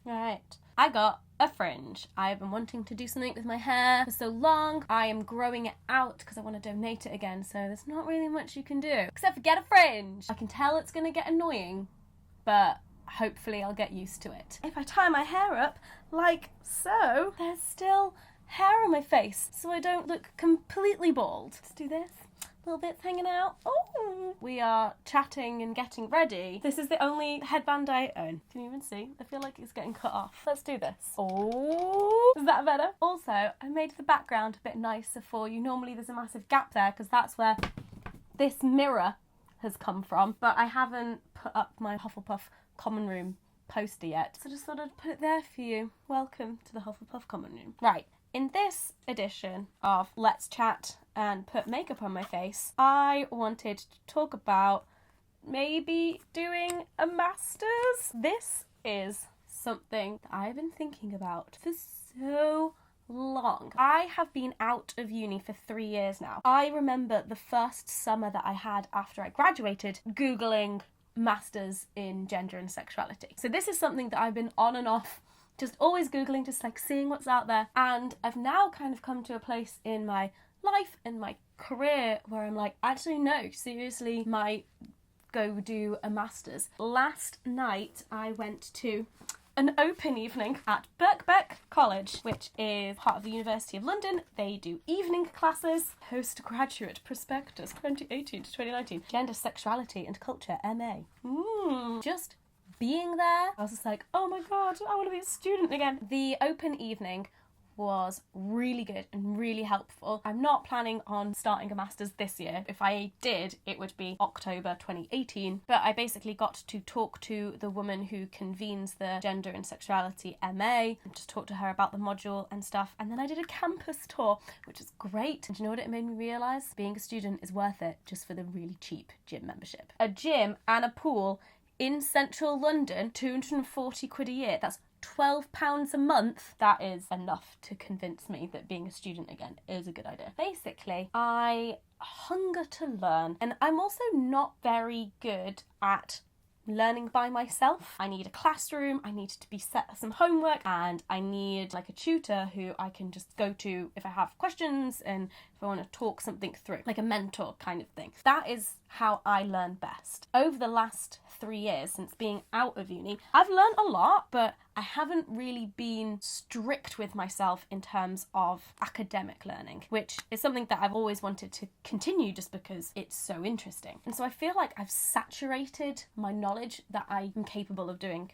Right. I got a fringe. I've been wanting to do something with my hair for so long. I am growing it out because I want to donate it again, so there's not really much you can do except for get a fringe. I can tell it's going to get annoying, but hopefully I'll get used to it. If I tie my hair up like so, there's still hair on my face, so I don't look completely bald. Let's do this. Little bits hanging out. Oh, we are chatting and getting ready. This is the only headband I own. Can you even see? I feel like it's getting cut off. Let's do this. Oh, is that better? Also, I made the background a bit nicer for you. Normally there's a massive gap there because that's where this mirror has come from, but I haven't put up my Hufflepuff common room poster yet, so I just thought I'd put it there for you. Welcome to the Hufflepuff common room. Right. In this edition of Let's Chat and Put Makeup on My Face, I wanted to talk about maybe doing a master's. This is something that I've been thinking about for so long. I have been out of uni for 3 years now. I remember the first summer that I had after I graduated Googling masters in gender and sexuality. So this is something that I've been on and off just always Googling, just like seeing what's out there. And I've now kind of come to a place in my life and my career where I'm like, actually, no, seriously, might go do a master's. Last night, I went to an open evening at Birkbeck College, which is part of the University of London. They do evening classes, postgraduate prospectus 2018 to 2019, gender, sexuality and culture, MA. Just being there, I was just like, oh my god, I want to be a student again. The open evening was really good and really helpful. I'm not planning on starting a master's this year. If I did, it would be October 2018. But I basically got to talk to the woman who convenes the Gender and Sexuality MA and just talk to her about the module and stuff. And then I did a campus tour, which is great. And do you know what it made me realise? Being a student is worth it just for the really cheap gym membership. A gym and a pool in central London, 240 quid a year. That's £12 a month. That is enough to convince me that being a student again is a good idea. Basically, I hunger to learn, and I'm also not very good at learning by myself. I need a classroom, I need to be set some homework, and I need like a tutor who I can just go to if I have questions and if I want to talk something through, like a mentor kind of thing. That is how I learn best. Over the last 3 years since being out of uni, I've learned a lot, but I haven't really been strict with myself in terms of academic learning, which is something that I've always wanted to continue just because it's so interesting. And so I feel like I've saturated my knowledge that I am capable of doing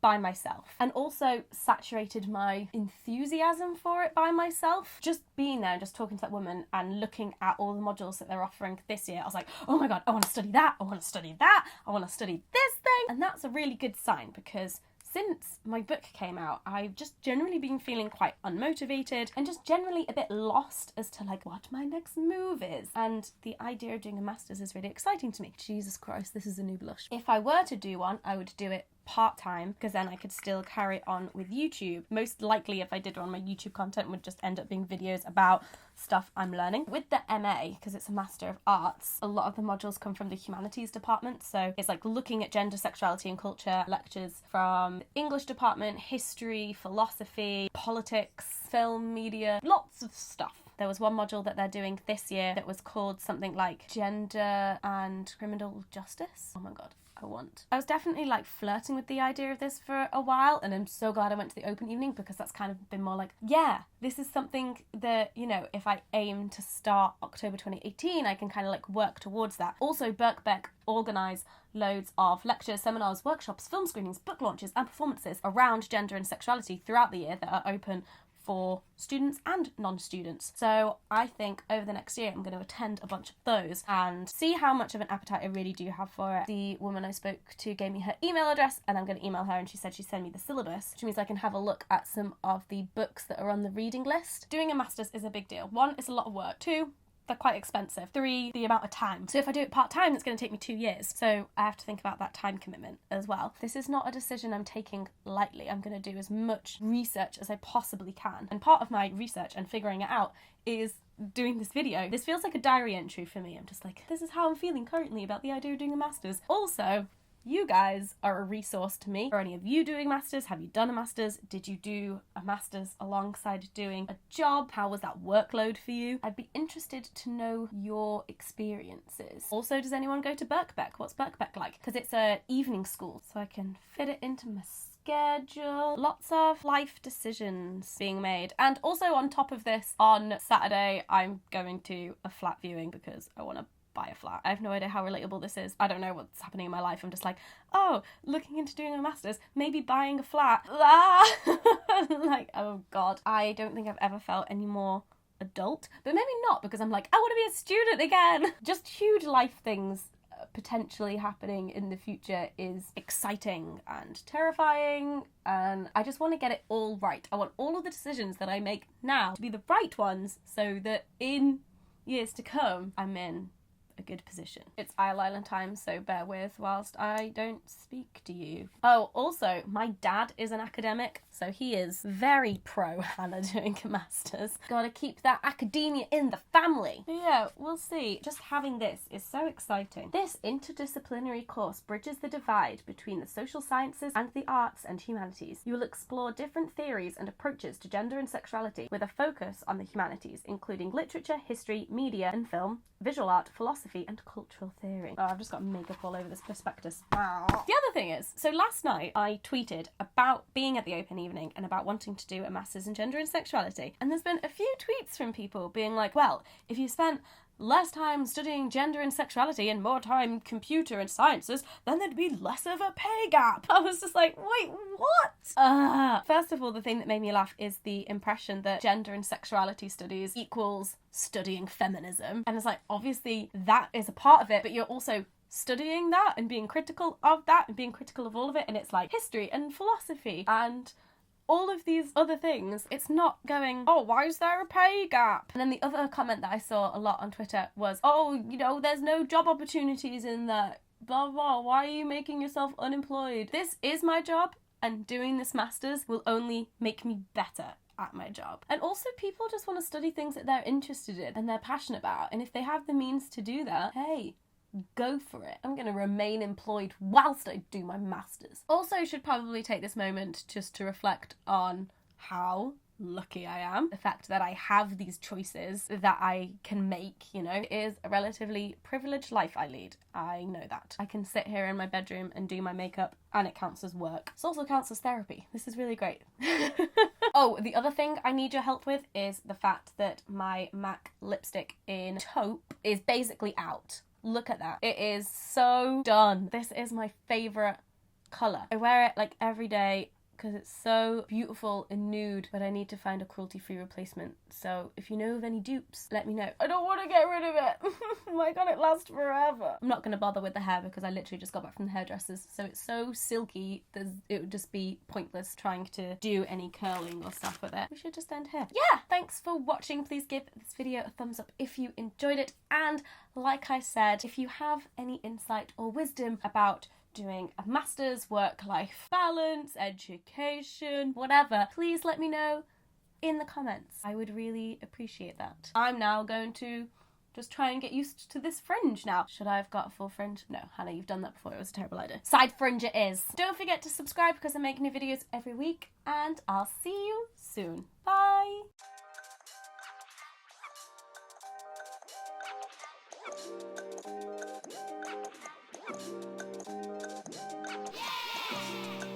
by myself, and also saturated my enthusiasm for it by myself. Just being there and just talking to that woman and looking at all the modules that they're offering this year, I was like, oh my god, I want to study that, I want to study that, I want to study this thing. And that's a really good sign, because since my book came out, I've just generally been feeling quite unmotivated and just generally a bit lost as to like what my next move is. And the idea of doing a master's is really exciting to me. Jesus Christ, this is a new blush. If I were to do one, I would do it part-time, because then I could still carry on with YouTube. Most likely, if I did one, my YouTube content would just end up being videos about stuff I'm learning. With the MA, because it's a Master of Arts, a lot of the modules come from the humanities department, so it's like looking at gender, sexuality and culture, lectures from the English department, history, philosophy, politics, film, media, lots of stuff. There was one module that they're doing this year that was called something like Gender and Criminal Justice. Oh my god, I was definitely like flirting with the idea of this for a while, and I'm so glad I went to the open evening, because that's kind of been more like, yeah, this is something that, you know, if I aim to start October 2018, I can kind of like work towards that. Also, Birkbeck organise loads of lectures, seminars, workshops, film screenings, book launches and performances around gender and sexuality throughout the year that are open for students and non-students. So I think over the next year I'm going to attend a bunch of those and see how much of an appetite I really do have for it. The woman I spoke to gave me her email address, and I'm going to email her, and she said she'd send me the syllabus, which means I can have a look at some of the books that are on the reading list. Doing a master's is a big deal. 1, it's a lot of work. 2, they're quite expensive. 3, the amount of time. So if I do it part-time, it's going to take me 2 years. So I have to think about that time commitment as well. This is not a decision I'm taking lightly. I'm going to do as much research as I possibly can. And part of my research and figuring it out is doing this video. This feels like a diary entry for me. I'm just like, this is how I'm feeling currently about the idea of doing a master's. Also, You guys are a resource to me. Are any of you doing masters? Have you done a masters? Did you do a masters alongside doing a job? How was that workload for you? I'd be interested to know your experiences. Also, does anyone go to Birkbeck? What's Birkbeck like? Because it's an evening school, so I can fit it into my schedule. Lots of life decisions being made. And also on top of this, on Saturday, I'm going to a flat viewing because I want to buy a flat. I have no idea how relatable this is. I don't know what's happening in my life. I'm just like, oh, looking into doing a master's, maybe buying a flat. Like, oh God. I don't think I've ever felt any more adult, but maybe not, because I'm like, I want to be a student again. Just huge life things potentially happening in the future is exciting and terrifying, and I just want to get it all right. I want all of the decisions that I make now to be the right ones so that in years to come I'm in a good position. It's Isle Island time, so bear with whilst I don't speak to you. Oh, also, my dad is an academic, so he is very pro Hannah doing a master's. Gotta keep that academia in the family. But yeah, we'll see. Just having this is so exciting. This interdisciplinary course bridges the divide between the social sciences and the arts and humanities. You will explore different theories and approaches to gender and sexuality with a focus on the humanities, including literature, history, media and film, visual art, philosophy and cultural theory. Oh, I've just got makeup all over this prospectus. The other thing is, so last night I tweeted about being at the open evening and about wanting to do a master's in gender and sexuality, and there's been a few tweets from people being like, well, if you spent less time studying gender and sexuality and more time computer and sciences, then there'd be less of a pay gap. I was just like, wait, what? First of all, the thing that made me laugh is the impression that gender and sexuality studies equals studying feminism. And it's like, obviously that is a part of it, but you're also studying that and being critical of that and being critical of all of it. And it's like history and philosophy and all of these other things. It's not going, oh, why is there a pay gap? And then the other comment that I saw a lot on Twitter was, oh, you know, there's no job opportunities in that, blah, blah, why are you making yourself unemployed? This is my job, and doing this master's will only make me better at my job. And also, people just want to study things that they're interested in and they're passionate about, and if they have the means to do that, hey, go for it. I'm going to remain employed whilst I do my masters. Also, I should probably take this moment just to reflect on how lucky I am. The fact that I have these choices that I can make, you know, is a relatively privileged life I lead. I know that. I can sit here in my bedroom and do my makeup and it counts as work. It also counts as therapy. This is really great. Oh, the other thing I need your help with is the fact that my MAC lipstick in taupe is basically out. Look at that. It is so done. This is my favourite colour. I wear it like every day because it's so beautiful and nude, but I need to find a cruelty-free replacement. So if you know of any dupes, let me know. I don't want to get rid of it. Oh my god, it lasts forever. I'm not going to bother with the hair because I literally just got back from the hairdressers, so it's so silky that it would just be pointless trying to do any curling or stuff with it. We should just end here. Yeah, thanks for watching. Please give this video a thumbs up if you enjoyed it, and like I said, if you have any insight or wisdom about doing a master's, work-life balance, education, whatever, please let me know in the comments. I would really appreciate that. I'm now going to just try and get used to this fringe now. Should I have got a full fringe? No, Hannah, you've done that before. It was a terrible idea. Side fringe it is. Don't forget to subscribe because I make new videos every week, and I'll see you soon. Bye!